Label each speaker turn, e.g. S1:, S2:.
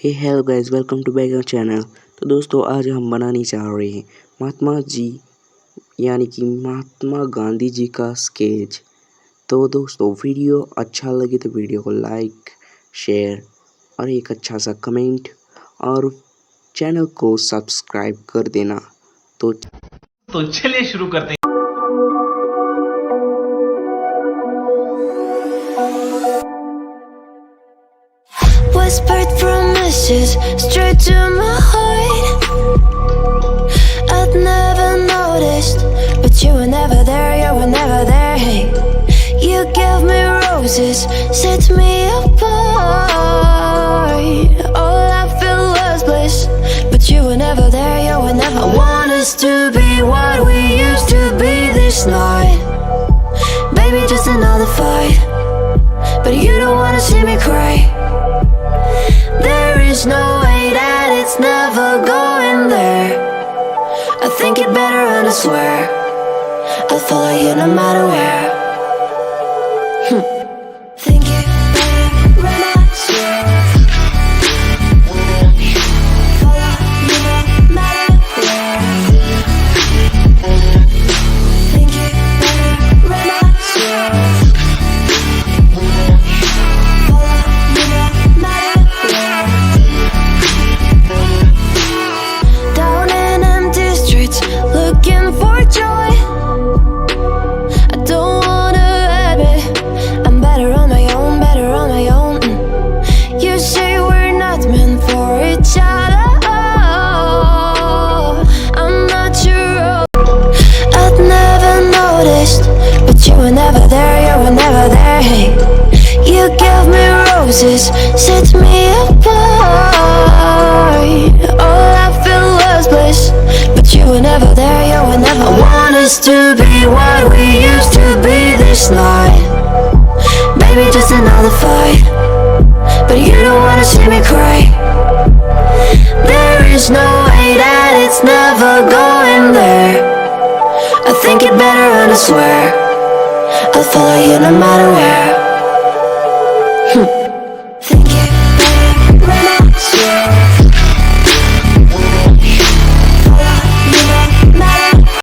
S1: Hello guys, welcome to back our channel. तो दोस्तों, आज हम बनाने जा रहे हैं महात्मा जी यानी कि महात्मा गांधी जी का स्केच। तो दोस्तों, वीडियो अच्छा लगे तो वीडियो को लाइक, शेयर और एक अच्छा सा कमेंट और चैनल को सब्सक्राइब कर देना। तो
S2: चलिए शुरू करते हैं।
S3: Whispered promises straight to my heart. I'd never noticed, but you were never there, you were never there. Hey, you gave me roses, set me apart. All I feel was bliss, but you were never there, you were never. I want us to be what we used to be this night. Baby, just another fight, but you don't wanna see me cry. There is no way that it's never going there. I think it better and I swear I'll follow you no matter where. Think it better and I swear follow you no matter where. Think it better and I swear follow you no matter. Down in empty streets, looking for joy. I don't wanna admit I'm better on my own, better on my own. You say we're not meant for each other. I'm not sure. I'd never noticed, but you were never there, you were never there. Hey, you gave me roses, set me apart. All I feel was bliss, but you were never there, you were never. I want us to be what we used to be this night. Baby, just another fight, but you don't wanna see me cry. There is no way that it's never going there. I think it better and I swear I'll follow you no matter where.